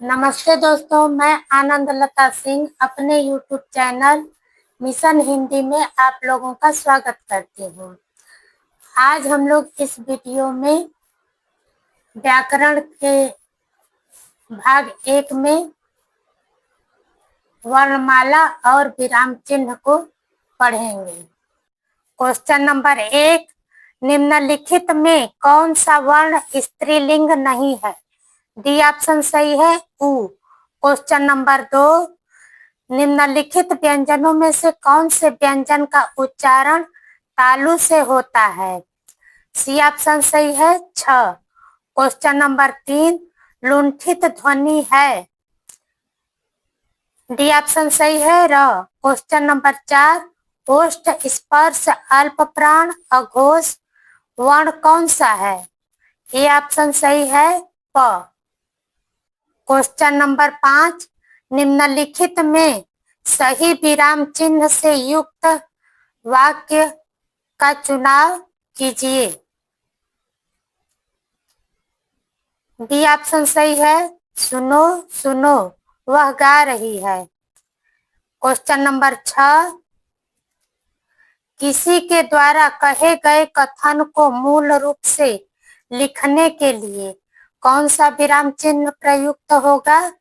नमस्ते दोस्तों, मैं आनंद लता सिंह अपने YouTube चैनल मिशन हिंदी में आप लोगों का स्वागत करती हूँ। आज हम लोग इस वीडियो में व्याकरण के भाग 1 में वर्णमाला और विराम चिन्ह को पढ़ेंगे। क्वेश्चन नंबर 1, निम्नलिखित में कौन सा वर्ण स्त्रीलिंग नहीं है? डी ऑप्शन सही है, उ। क्वेश्चन नंबर 2, निम्नलिखित व्यंजनों में से कौन से व्यंजन का उच्चारण तालु से होता है? सी ऑप्शन सही है, छ। क्वेश्चन नंबर 3, लुंठित ध्वनि है? डी ऑप्शन सही है, र। क्वेश्चन नंबर 4, ओष्ठ स्पर्श अल्प प्राण अघोष वर्ण कौन सा है? ए ऑप्शन सही है, प। क्वेश्चन नंबर 5, निम्नलिखित में सही विराम चिन्ह से युक्त वाक्य का चुनाव कीजिए। बी ऑप्शन सही है, सुनो सुनो वह गा रही है। क्वेश्चन नंबर 6, किसी के द्वारा कहे गए कथन को मूल रूप से लिखने के लिए कौन सा विराम चिन्ह प्रयुक्त होगा?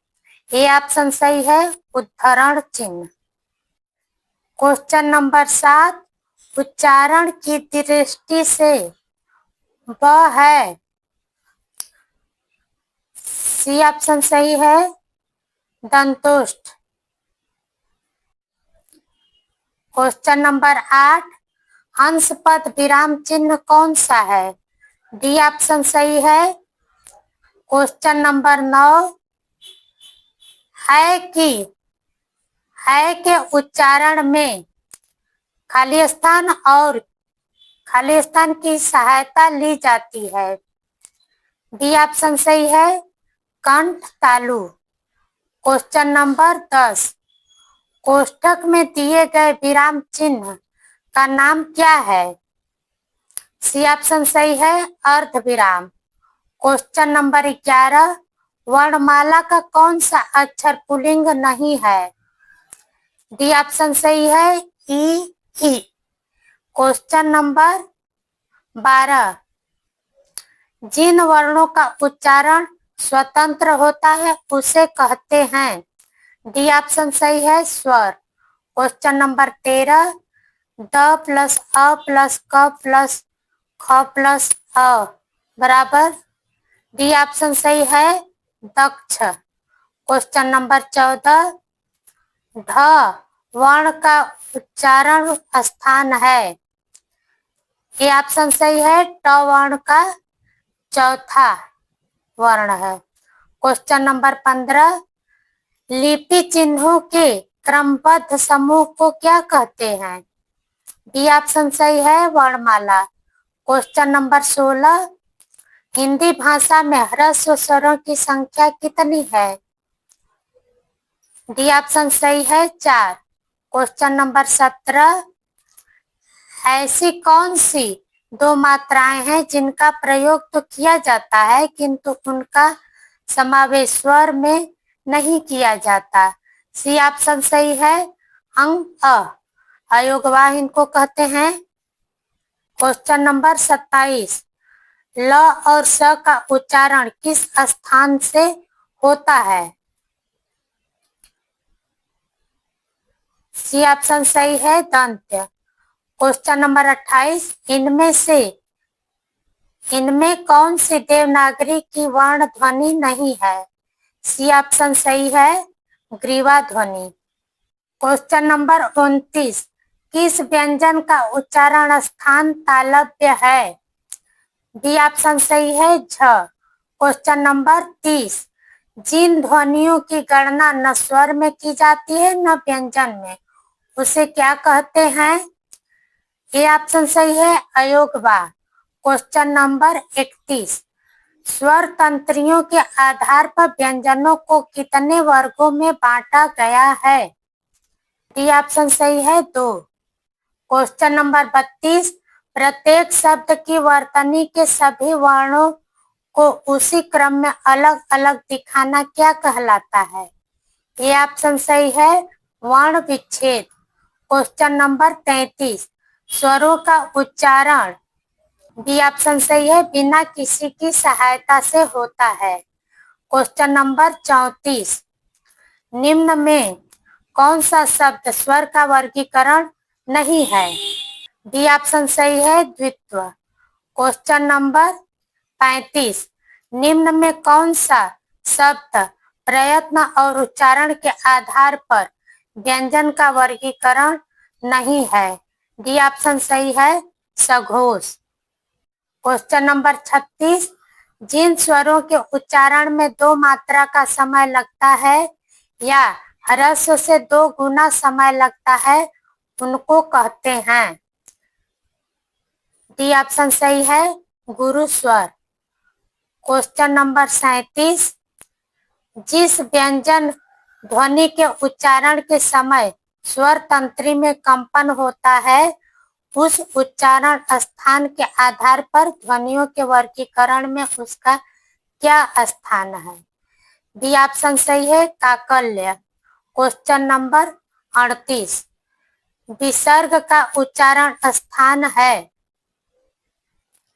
ए ऑप्शन सही है, उद्धरण चिन्ह। क्वेश्चन नंबर 7, उच्चारण की दृष्टि से ब है? सी ऑप्शन सही है, दंतोष्ठ। क्वेश्चन नंबर 8, हंस पद विराम चिन्ह कौन सा है? डी ऑप्शन सही है। क्वेश्चन नंबर 9, है कि है के उच्चारण में खाली स्थान की सहायता ली जाती है? डी ऑप्शन सही है, कंठ तालु। क्वेश्चन नंबर 10, कोष्ठक में दिए गए विराम चिन्ह का नाम क्या है? सी ऑप्शन सही है, अर्ध विराम। क्वेश्चन नंबर 11, वर्णमाला का कौन सा अक्षर पुल्लिंग नहीं है? डी ऑप्शन सही है, ई। क्वेश्चन नंबर 12, जिन वर्णों का उच्चारण स्वतंत्र होता है उसे कहते हैं? डी ऑप्शन सही है, स्वर। Question number 13, the plus a plus क प्लस ख प्लस अ बराबर? डी ऑप्शन सही है, दक्ष। क्वेश्चन नंबर 14, ढ वर्ण का उच्चारण स्थान है? ये ऑप्शन सही है, ट वर्ण का चौथा वर्ण है। क्वेश्चन नंबर 15, लिपि चिन्हों के क्रमबद्ध समूह को क्या कहते हैं? डी ऑप्शन सही है, वर्णमाला। क्वेश्चन नंबर 16, हिंदी भाषा में ह्रस्व स्वरों की संख्या कितनी है? डी ऑप्शन सही है, 4। क्वेश्चन नंबर 17, ऐसी कौन सी दो मात्राएं हैं जिनका प्रयोग तो किया जाता है किंतु उनका समावेश स्वर में नहीं किया जाता? सी ऑप्शन सही है, अंग अ। अयोगवाह इनको कहते हैं। क्वेश्चन नंबर 27, ल और स का उच्चारण किस स्थान से होता है? सी ऑप्शन सही है, दंत्य। क्वेश्चन नंबर 28, इनमें कौन सी देवनागरी की वर्ण ध्वनि नहीं है? सी ऑप्शन सही है, ग्रीवा ध्वनि। क्वेश्चन नंबर 29, किस व्यंजन का उच्चारण स्थान तालव्य है? डी ऑप्शन सही है, झ। क्वेश्चन नंबर 30, जिन ध्वनियों की गणना न स्वर में की जाती है न व्यंजन में, उसे क्या कहते हैं? ये ऑप्शन सही है, अयोगवाह। क्वेश्चन नंबर 31, स्वर तंत्रियों के आधार पर व्यंजनों को कितने वर्गों में बांटा गया है? डी ऑप्शन सही है, 2। क्वेश्चन नंबर 32, प्रत्येक शब्द की वर्तनी के सभी वर्णों को उसी क्रम में अलग अलग दिखाना क्या कहलाता है? ये ऑप्शन सही है वर्ण विच्छेद। क्वेश्चन नंबर 33, स्वरों का उच्चारण। बी ऑप्शन सही है बिना किसी की सहायता से होता है। क्वेश्चन नंबर 34, निम्न में कौन सा शब्द स्वर का वर्गीकरण नहीं है? डी ऑप्शन सही है द्वित्व। क्वेश्चन नंबर 35, निम्न में कौन सा शब्द प्रयत्न और उच्चारण के आधार पर व्यंजन का वर्गीकरण नहीं है? डी ऑप्शन सही है सघोष। क्वेश्चन नंबर 36, जिन स्वरों के उच्चारण में 2 मात्रा का समय लगता है या ह्रस्व से 2 गुना समय लगता है उनको कहते हैं? डी ऑप्शन सही है गुरु स्वर। क्वेश्चन नंबर 37, जिस व्यंजन ध्वनि के उच्चारण के समय स्वर तंत्री में कंपन होता है उस उच्चारण स्थान के आधार पर ध्वनियों के वर्गीकरण में उसका क्या स्थान है? डी ऑप्शन सही है काकल्य। क्वेश्चन नंबर 38, विसर्ग का उच्चारण स्थान है?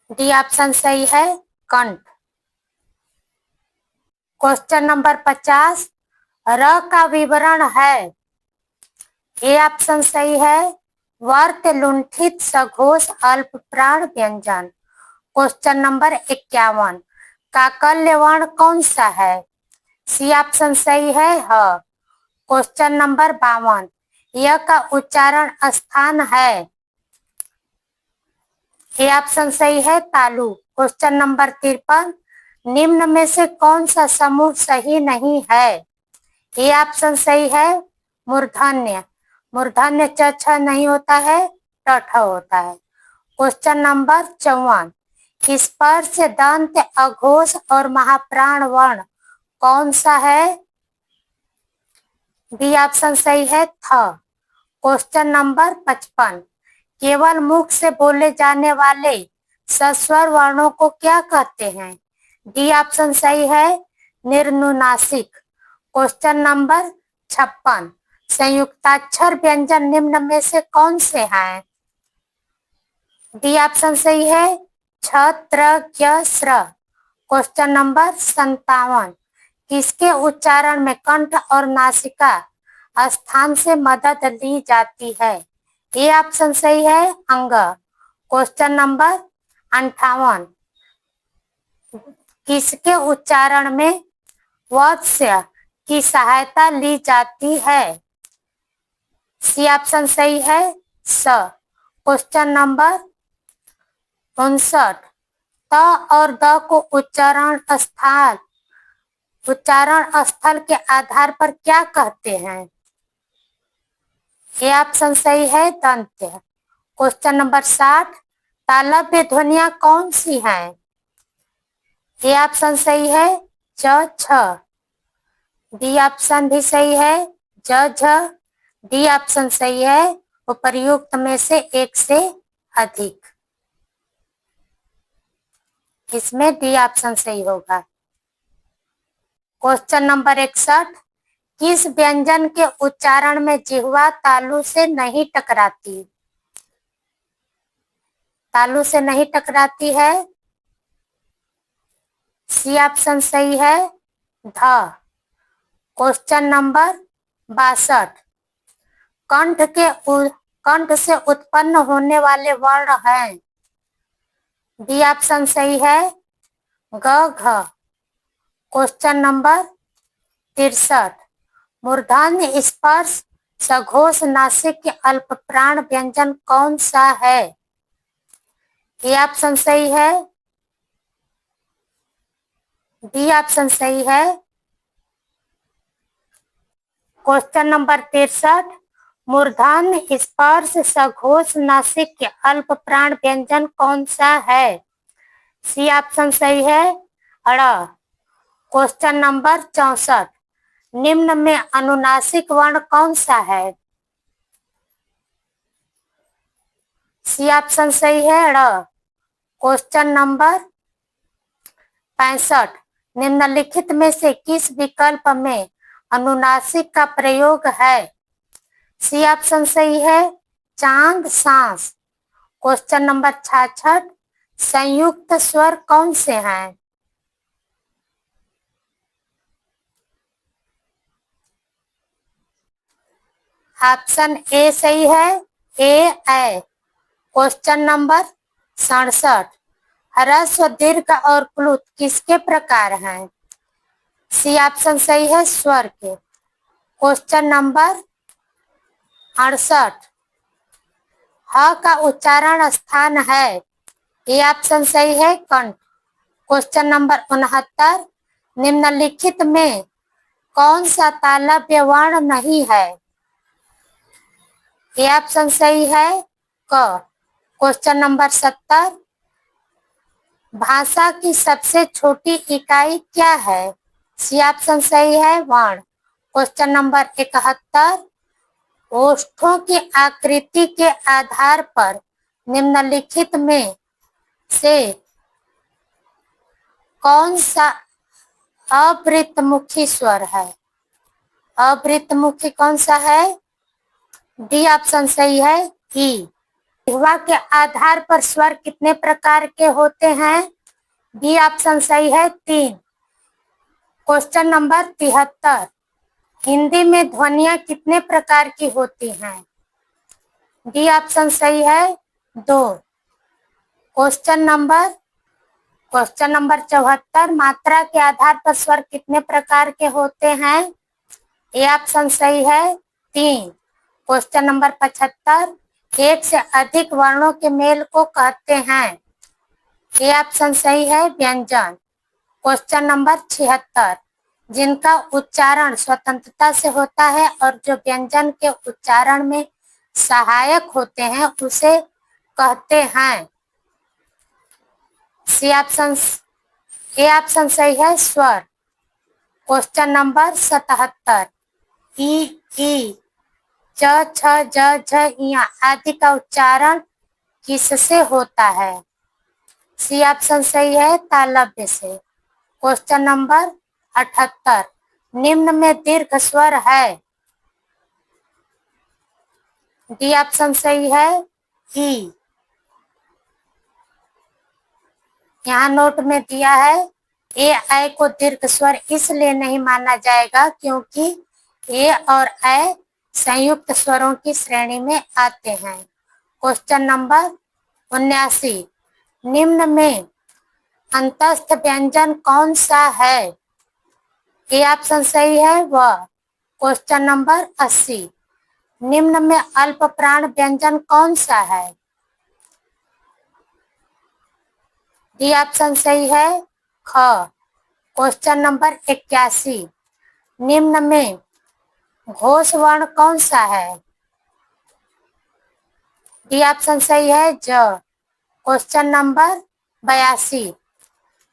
डी ऑप्शन सही है कंठ। क्वेश्चन नंबर 50, र का विवरण है? ए ऑप्शन सही है वर्त लुंठित सघोष अल्प प्राण व्यंजन। क्वेश्चन नंबर 51, काकल्य वर्ण कौन सा है? सी ऑप्शन सही है ह। क्वेश्चन नंबर 52, य का उच्चारण स्थान है? ए ऑप्शन सही है तालु। क्वेश्चन नंबर 53, निम्न में से कौन सा समूह सही नहीं है? ए ऑप्शन सही है मूर्धन्य। मूर्धन्य च छ नहीं होता है ट ठ होता है। क्वेश्चन नंबर 54, स्पर्श दंत अघोष और महाप्राण वर्ण कौन सा है? बी ऑप्शन सही है थ। क्वेश्चन नंबर 55, केवल मुख से बोले जाने वाले सस्वर वर्णों को क्या कहते हैं? डी ऑप्शन सही है निर्नुनासिक। क्वेश्चन नंबर 56, संयुक्ताक्षर व्यंजन निम्न में से कौन से हैं? डी ऑप्शन सही है छ त्र ज्ञ स्र। क्वेश्चन नंबर 57, किसके उच्चारण में कंठ और नासिका स्थान से मदद ली जाती है? ए ऑप्शन सही है अंग। क्वेश्चन नंबर 58, किसके उच्चारण में वत्स्य की सहायता ली जाती है? सी ऑप्शन सही है स। क्वेश्चन नंबर 59, त और द को उच्चारण स्थल के आधार पर क्या कहते हैं? ये ऑप्शन सही है दंत्य। क्वेश्चन नंबर 60, तालव्य ध्वनियां कौन सी हैं? ये ऑप्शन सही है ज छ। डी ऑप्शन भी सही है ज झ। डी ऑप्शन सही है उपर्युक्त में से एक से अधिक। इसमें डी ऑप्शन सही होगा। क्वेश्चन नंबर 61, किस व्यंजन के उच्चारण में जिह्वा तालु से नहीं टकराती? तालु से नहीं टकराती है? सी ऑप्शन सही है ध। क्वेश्चन नंबर 62, कंठ से उत्पन्न होने वाले वर्ण हैं? डी ऑप्शन सही है ग घ। क्वेश्चन नंबर 63, मूर्धन्य स्पर्श सघोष नासिक के अल्प प्राण व्यंजन कौन सा है? ये ऑप्शन सही है डी ऑप्शन सही है। क्वेश्चन नंबर 63, मूर्धन्य स्पर्श सघोष नासिक के अल्प प्राण व्यंजन कौन सा है? सी ऑप्शन सही है अड़। क्वेश्चन नंबर 64, निम्न में अनुनासिक वर्ण कौन सा है? सी ऑप्शन सही है ड़। क्वेश्चन नंबर 65 निम्नलिखित में से किस विकल्प में अनुनासिक का प्रयोग है? सी ऑप्शन सही है चांद सांस। क्वेश्चन नंबर 66 संयुक्त स्वर कौन से हैं? ऑप्शन ए सही है ए। क्वेश्चन नंबर 67 ह्रस्व दीर्घ और प्लुत किसके प्रकार हैं? सी ऑप्शन सही है स्वर के। क्वेश्चन नंबर 68 ह का उच्चारण स्थान है? ए ऑप्शन सही है कंठ। क्वेश्चन नंबर 69 निम्नलिखित में कौन सा तालव्य वर्ण नहीं है? ए ऑप्शन सही है क। क्वेश्चन नंबर 70 भाषा की सबसे छोटी इकाई क्या है? सी ऑप्शन सही है वर्ण। क्वेश्चन नंबर 71 ओष्ठों की आकृति के आधार पर निम्नलिखित में से कौन सा अवृतमुखी स्वर है? अवृतमुखी कौन सा है? डी ऑप्शन सही है ई। जिह्वा के आधार पर स्वर कितने प्रकार के होते हैं? बी ऑप्शन सही है 3। क्वेश्चन नंबर 73 हिंदी में ध्वनियां कितने प्रकार की होती हैं? डी ऑप्शन सही है 2। क्वेश्चन नंबर 74 मात्रा के आधार पर स्वर कितने प्रकार के होते हैं? ए ऑप्शन सही है 3। क्वेश्चन नंबर 75 एक से अधिक वर्णों के मेल को कहते हैं? ए ऑप्शन सही है व्यंजन। क्वेश्चन नंबर 76 जिनका उच्चारण स्वतंत्रता से होता है और जो व्यंजन के उच्चारण में सहायक होते हैं उसे कहते हैं? सी ऑप्शन ए ऑप्शन सही है स्वर। क्वेश्चन नंबर 77 ई च छ ज झ इया आदि का उच्चारण किससे होता है? सी ऑप्शन सही है तालव्य से। क्वेश्चन नंबर 78 निम्न में दीर्घ स्वर है? डी ऑप्शन सही है ई। यहाँ नोट में दिया है ए ऐ को दीर्घ स्वर इसलिए नहीं माना जाएगा क्योंकि ए और ऐ संयुक्त स्वरों की श्रेणी में आते हैं। क्वेश्चन नंबर 79 निम्न में अंतस्थ व्यंजन कौन सा है? ए ऑप्शन सही है व। क्वेश्चन नंबर 80 निम्न में अल्प प्राण व्यंजन कौन सा है? डी ऑप्शन सही है ख। क्वेश्चन नंबर 81 निम्न में घोष वर्ण कौन सा है? डी ऑप्शन सही है ज। क्वेश्चन नंबर 82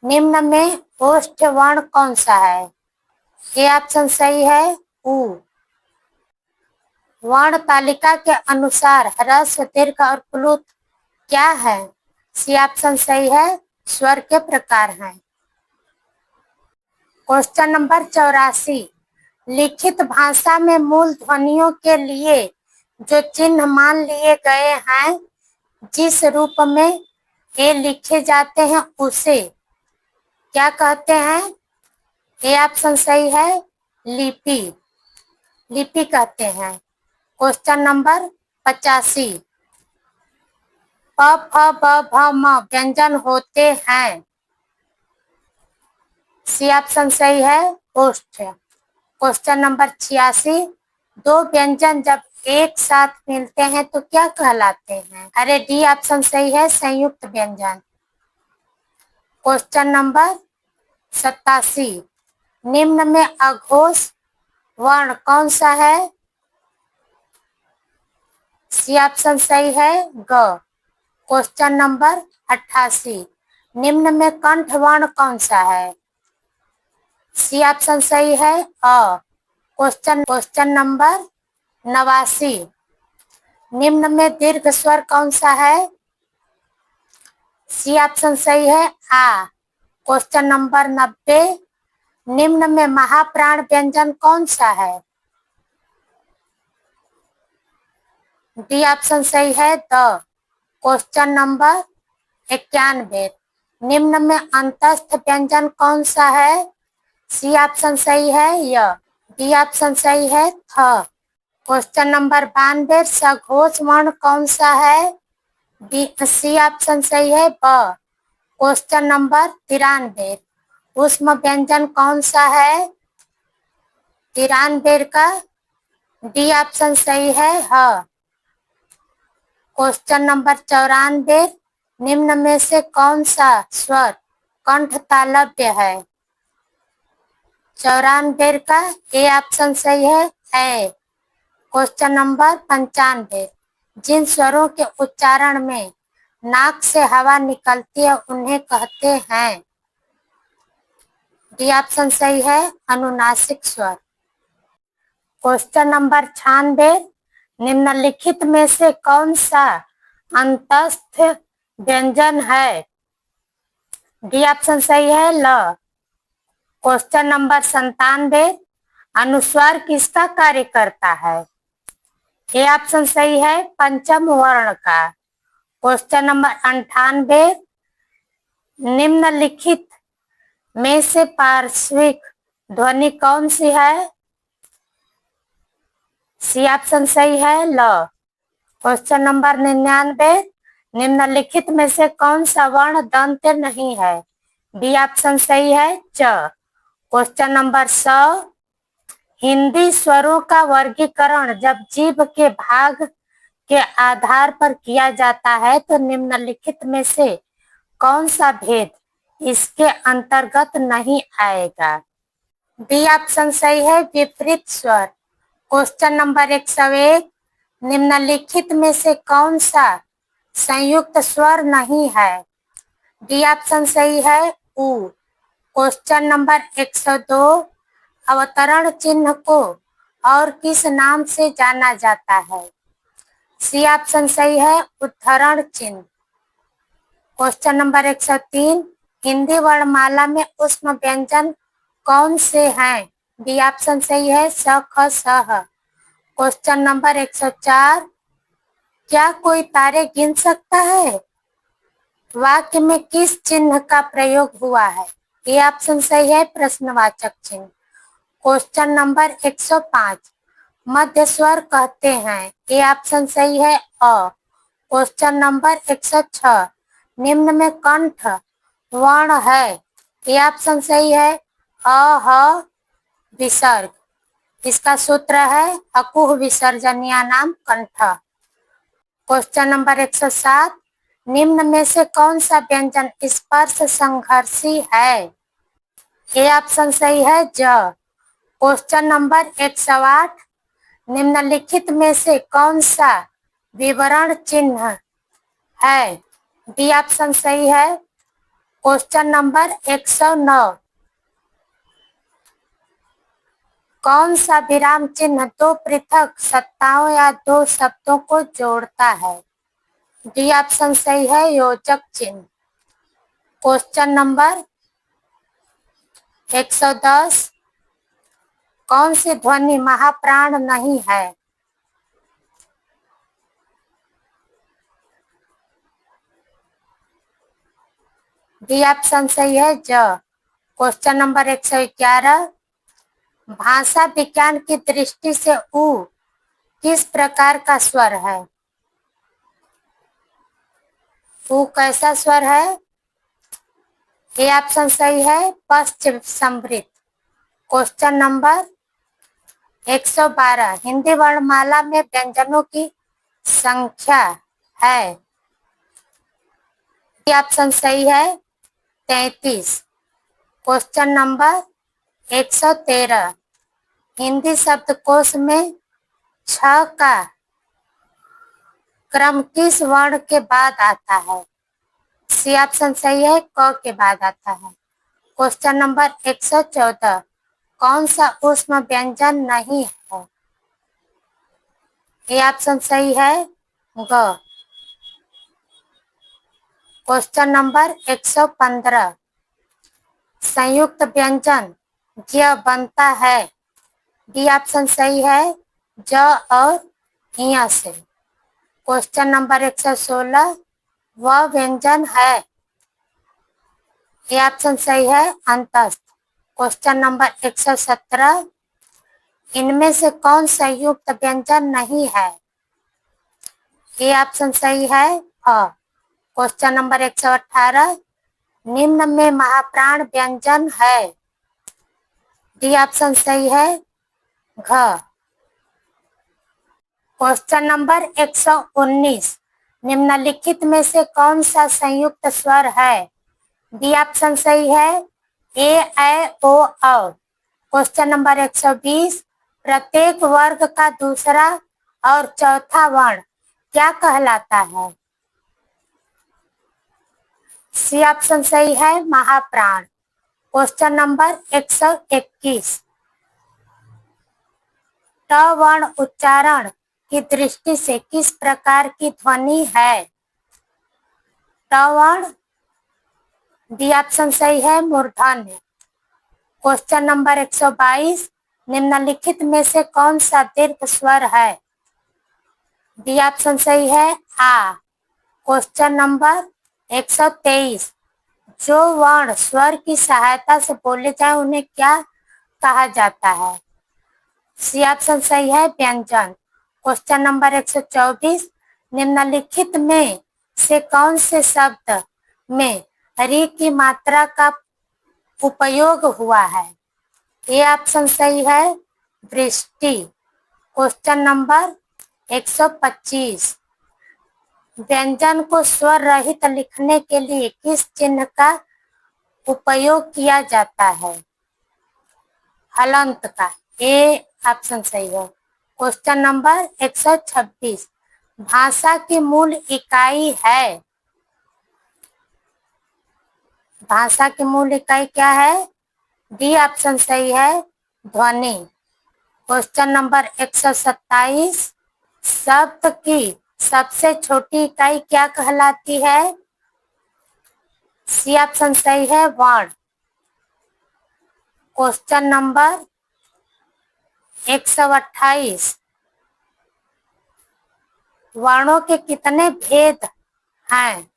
निम्न में ओष्ठ वर्ण कौन सा है? ए ऑप्शन सही है उ। वर्ण तालिका के अनुसार ह्रस्व दीर्घ और प्लुत क्या है? सी ऑप्शन सही है स्वर के प्रकार हैं। क्वेश्चन नंबर 84 लिखित भाषा में मूल ध्वनियों के लिए जो चिन्ह मान लिए गए हैं जिस रूप में ये लिखे जाते हैं उसे क्या कहते हैं? ए ऑप्शन सही है लिपि। लिपि कहते हैं। क्वेश्चन नंबर 85 प फ ब भ म व्यंजन होते हैं? सी ऑप्शन सही है ओष्ठ। क्वेश्चन नंबर 86 दो व्यंजन जब एक साथ मिलते हैं तो क्या कहलाते हैं? अरे डी ऑप्शन सही है संयुक्त व्यंजन। क्वेश्चन नंबर 87 निम्न में अघोष वर्ण कौन सा है? सी ऑप्शन सही है ग। क्वेश्चन नंबर 88 निम्न में कंठ वर्ण कौन सा है? सी ऑप्शन सही है अ। क्वेश्चन नंबर 89 निम्न में दीर्घ स्वर कौन सा है? सी ऑप्शन सही है आ। क्वेश्चन नंबर 90, निम्न में महाप्राण व्यंजन कौन सा है? डी ऑप्शन सही है द। क्वेश्चन नंबर 91, निम्न में अंतस्थ व्यंजन कौन सा है? सी ऑप्शन सही है य। डी ऑप्शन सही है थ। क्वेश्चन नंबर 92, सघोष वर्ण कौन सा है? सी ऑप्शन सही है ब। क्वेश्चन नंबर 93, ऊष्म व्यंजन कौन सा है? 93 का डी ऑप्शन सही है ह। क्वेश्चन नंबर 94, निम्न में से कौन सा स्वर कंठ तालव्य है? 94 का ए ऑप्शन सही है ए। क्वेश्चन नंबर 95, जिन स्वरों के उच्चारण में नाक से हवा निकलती है उन्हें कहते हैं? डी ऑप्शन सही है अनुनासिक स्वर। क्वेश्चन नंबर 96, निम्नलिखित में से कौन सा अंतस्थ व्यंजन है? डी ऑप्शन सही है ल। क्वेश्चन नंबर 97, अनुस्वार किसका कार्य करता है? ए ऑप्शन सही है पंचम वर्ण का। क्वेश्चन नंबर 98, निम्नलिखित में से पार्श्विक ध्वनि कौन सी है? सी ऑप्शन सही है ल। क्वेश्चन नंबर 99, निम्नलिखित में से कौन सा वर्ण दंत नहीं है? बी ऑप्शन सही है च। क्वेश्चन नंबर 100, हिंदी स्वरों का वर्गीकरण जब जीभ के भाग के आधार पर किया जाता है तो निम्नलिखित में से कौन सा भेद इसके अंतर्गत नहीं आएगा? बी ऑप्शन सही है विपरीत स्वर। क्वेश्चन नंबर 101, निम्नलिखित में से कौन सा संयुक्त स्वर नहीं है? डी ऑप्शन सही है उ। क्वेश्चन नंबर 102, अवतरण चिन्ह को और किस नाम से जाना जाता है? सी ऑप्शन सही है उद्धरण चिन्ह। क्वेश्चन नंबर 103, हिंदी वर्णमाला में ऊष्म व्यंजन कौन से हैं? बी ऑप्शन सही है स ख स ह। क्वेश्चन नंबर 104, क्या कोई तारे गिन सकता है? वाक्य में किस चिन्ह का प्रयोग हुआ है? ए ऑप्शन सही है प्रश्नवाचक चिन्ह। क्वेश्चन नंबर 105, मध्य स्वर कहते हैं? ए ऑप्शन सही है अ। क्वेश्चन नंबर 106, निम्न में कंठ वर्ण है? ए ऑप्शन सही है अ ह विसर्ग। इसका सूत्र है अकुह विसर्जनीय नाम कंठ। क्वेश्चन नंबर 107, निम्न में से कौन सा व्यंजन स्पर्श संघर्षी है? ए ऑप्शन सही है ज। क्वेश्चन नंबर 108, निम्नलिखित में से कौन सा विवरण चिन्ह है? डी ऑप्शन सही है। क्वेश्चन नंबर 109, कौन सा विराम चिन्ह दो पृथक सत्ताओं या दो शब्दों को जोड़ता है? डी ऑप्शन सही है योजक चिन्ह। क्वेश्चन नंबर 110, कौन सी ध्वनि महाप्राण नहीं है? डी ऑप्शन सही है ज। क्वेश्चन नंबर 111, भाषा विज्ञान की दृष्टि से उ किस प्रकार का स्वर है? उ कैसा स्वर है? ए ऑप्शन सही है पश्च समृद्ध। क्वेश्चन नंबर 112, हिंदी वर्णमाला में व्यंजनों की संख्या है? ए ऑप्शन सही है 33। क्वेश्चन नंबर 113, हिंदी शब्दकोश में छ का क्रम किस वर्ण के बाद आता है? सी ऑप्शन सही है क के बाद आता है। क्वेश्चन नंबर 114, कौन सा ऊष्म व्यंजन नहीं है? ए ऑप्शन सही है ग। क्वेश्चन नंबर 115, संयुक्त व्यंजन ज बनता है। डी ऑप्शन सही है, ज और य से। क्वेश्चन नंबर 116, वह व्यंजन है। ये ऑप्शन सही है, अंतस्थ। क्वेश्चन नंबर 117, इनमें से कौन संयुक्त व्यंजन नहीं है। ये ऑप्शन सही है, अ। क्वेश्चन नंबर 118, निम्न में महाप्राण व्यंजन है। डी ऑप्शन सही है, घ। क्वेश्चन नंबर 119, निम्नलिखित में से कौन सा संयुक्त स्वर है। डी ऑप्शन सही है, ए, ऐ, ओ, औ। क्वेश्चन नंबर 120, प्रत्येक वर्ग का दूसरा और चौथा वर्ण क्या कहलाता है। सी ऑप्शन सही है, महाप्राण। क्वेश्चन नंबर 121, ट वर्ण उच्चारण की दृष्टि से किस प्रकार की ध्वनि है। ट वर्ण, डी ऑप्शन सही है, मूर्धन्य। क्वेश्चन नंबर 122, निम्नलिखित में से कौन सा दीर्घ स्वर है। डी ऑप्शन सही है, आ। क्वेश्चन नंबर 123, जो वर्ण स्वर की सहायता से बोले जाए उन्हें क्या कहा जाता है। सी ऑप्शन सही है, व्यंजन। क्वेश्चन नंबर 124, निम्नलिखित में से कौन से शब्द में री की मात्रा का उपयोग हुआ है। ये ऑप्शन सही है, वृष्टि। क्वेश्चन नंबर 125, व्यंजन को स्वर रहित लिखने के लिए किस चिन्ह का उपयोग किया जाता है। हलंत का। ए ऑप्शन सही है। क्वेश्चन नंबर 126, भाषा की मूल इकाई है। भाषा की मूल इकाई क्या है। डी ऑप्शन सही है, ध्वनि। क्वेश्चन नंबर 127, शब्द की सबसे छोटी इकाई क्या कहलाती है। सी ऑप्शन सही है, वर्ण। क्वेश्चन नंबर 128, वर्णों के कितने भेद हैं।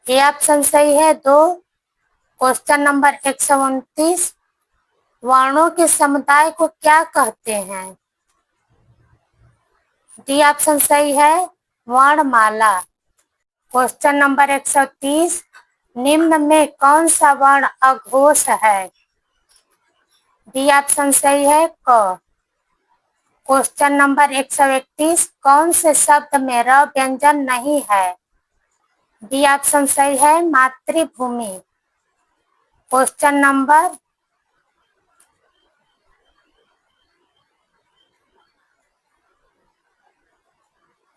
ये ऑप्शन सही है, 2। क्वेश्चन नंबर 129, वर्णों के समुदाय को क्या कहते हैं। डी ऑप्शन सही है, वर्णमाला। क्वेश्चन नंबर 130, निम्न में कौन सा वर्ण अघोष है। डी ऑप्शन सही है, क। क्वेश्चन नंबर 131, कौन से शब्द में र व्यंजन नहीं है। डी ऑप्शन सही है, मातृभूमि। क्वेश्चन नंबर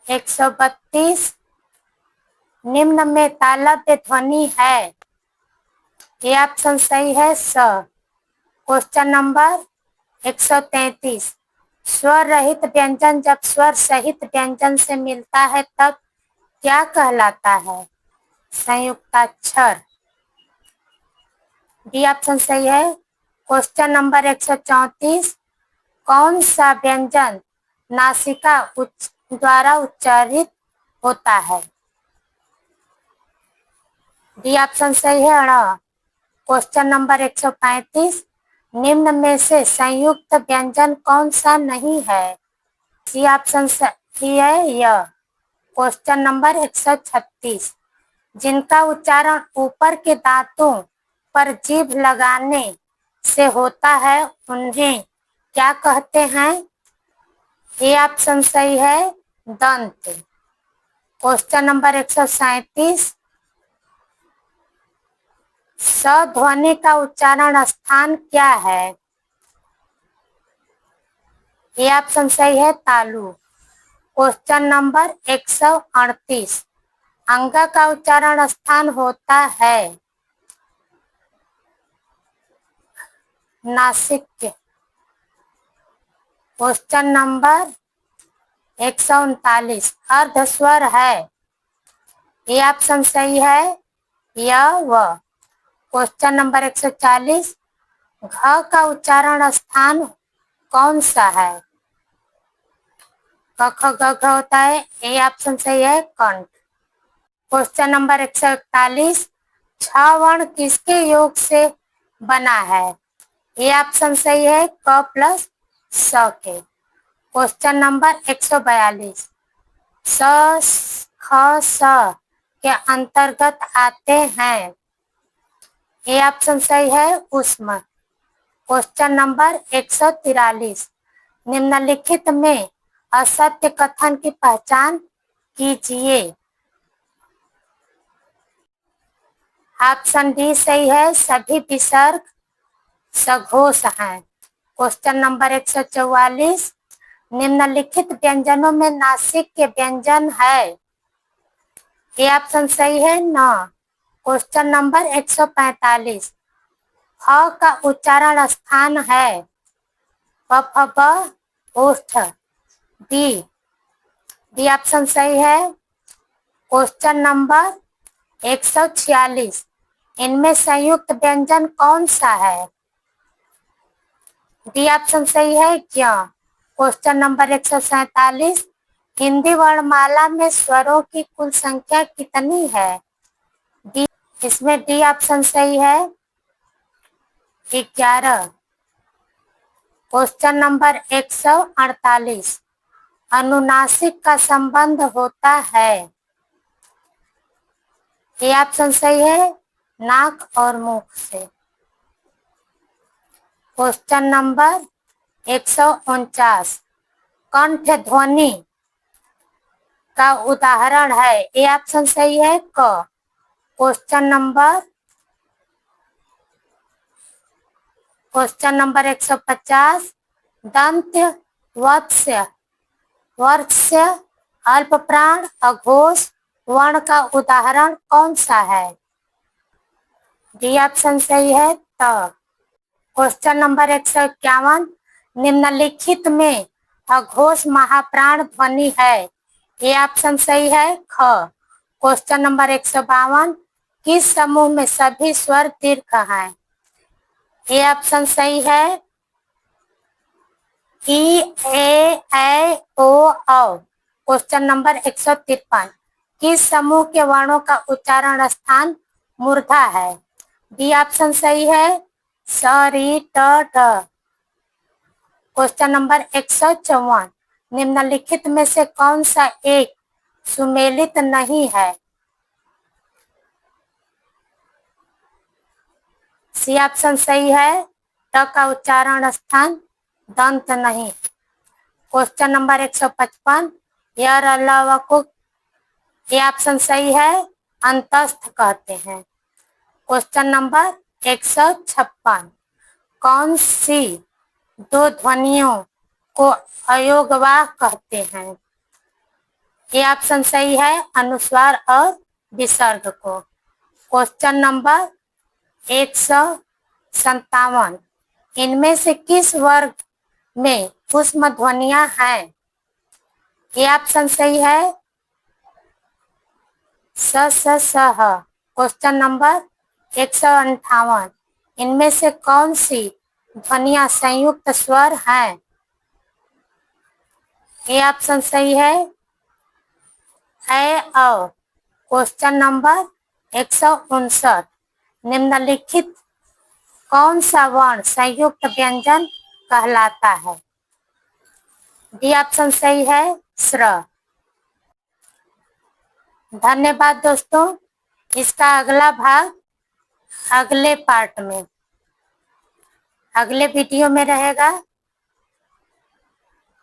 132, निम्न में तालव्य ध्वनि है। ये ऑप्शन सही है, स। क्वेश्चन नंबर 133, स्वर रहित व्यंजन जब स्वर सहित व्यंजन से मिलता है तब क्या कहलाता है। संयुक्ताक्षर। डी ऑप्शन सही है। क्वेश्चन नंबर 134, कौन सा व्यंजन नासिका द्वारा उच्चारित होता है। डी ऑप्शन सही है, ण। क्वेश्चन नंबर 135, निम्न में से संयुक्त व्यंजन कौन सा नहीं है। सी ऑप्शन सही है, य। क्वेश्चन नंबर 136, जिनका उच्चारण ऊपर के दांतों पर जीभ लगाने से होता है उन्हें क्या कहते हैं। ये ऑप्शन सही है, दंत। क्वेश्चन नंबर 137, स ध्वनि का उच्चारण स्थान क्या है। ये ऑप्शन सही है, तालु। क्वेश्चन नंबर 138, अंगा का उच्चारण स्थान होता है नासिक। क्वेश्चन नंबर 139, अर्धस्वर है। ये ऑप्शन सही है, य व। क्वेश्चन नंबर 140, घ का उच्चारण स्थान कौन सा है? क ख ग घ होता है, ए ऑप्शन सही है कंठ। क्वेश्चन नंबर 141, छ वर्ण किसके योग से बना है? ए ऑप्शन सही है क प्लस स के। क्वेश्चन नंबर 142, स ख स के अंतर्गत आते हैं? ए ऑप्शन सही है उष्मा। क्वेश्चन नंबर 143, निम्नलिखित में असत्य कथन की पहचान कीजिए। ऑप्शन डी सही है, सभी विसर्ग सघोष हैं। क्वेश्चन नंबर 144, निम्नलिखित व्यंजनों में नासिक के व्यंजन है? ये ऑप्शन सही है न। क्वेश्चन नंबर 145, फ का उच्चारण स्थान है? प फ ब ओष्ठ। डी ऑप्शन सही है। क्वेश्चन नंबर 146, इनमें संयुक्त व्यंजन कौन सा है? डी ऑप्शन सही है क्या। क्वेश्चन नंबर 147, हिंदी वर्णमाला में स्वरों की कुल संख्या कितनी है? डी, इसमें डी ऑप्शन सही है 11। क्वेश्चन नंबर 148, अनुनासिक का संबंध होता है? ये ऑप्शन सही है नाक और मुख से। क्वेश्चन नंबर 149, कंठ ध्वनि का उदाहरण है? ए ऑप्शन सही है क। क्वेश्चन नंबर 150, दंत वत्स्य वर्ष्य अल्प प्राण अघोष वर्ण का उदाहरण कौन सा है? डी ऑप्शन सही है त। क्वेश्चन नंबर 151, निम्नलिखित में अघोष महाप्राण ध्वनि है? ये ऑप्शन सही है ख। क्वेश्चन नंबर 152, किस समूह में सभी स्वर दीर्घ हैं? ये ऑप्शन सही है ई ए ऐ ओ औ। क्वेश्चन नंबर 153, किस समूह के वर्णों का उच्चारण स्थान मूर्धा है? डी ऑप्शन सही है स री ट ढ। क्वेश्चन नंबर 154, निम्नलिखित में से कौन सा एक सुमेलित नहीं है? सी ऑप्शन सही है, ट का उच्चारण स्थान दंत नहीं। क्वेश्चन नंबर 155, यर अलावा को ये ऑप्शन सही है अंतस्थ कहते हैं। क्वेश्चन नंबर 156, कौन सी दो ध्वनियों को अयोगवाह कहते हैं? ये ऑप्शन सही है अनुस्वार और विसर्ग को। क्वेश्चन नंबर 157, इनमें से किस वर्ग में उष्म ध्वनियां हैं? ये ऑप्शन सही है स स स ह। क्वेश्चन नंबर 158, इनमें से कौन सी ध्वनियां संयुक्त स्वर हैं? ये ऑप्शन सही है ऐ औ। क्वेश्चन नंबर 159, निम्नलिखित कौन सा वर्ण संयुक्त व्यंजन कहलाता है? डी ऑप्शन सही है श्र। धन्यवाद दोस्तों, इसका अगला भाग अगले पार्ट में, अगले वीडियो में रहेगा।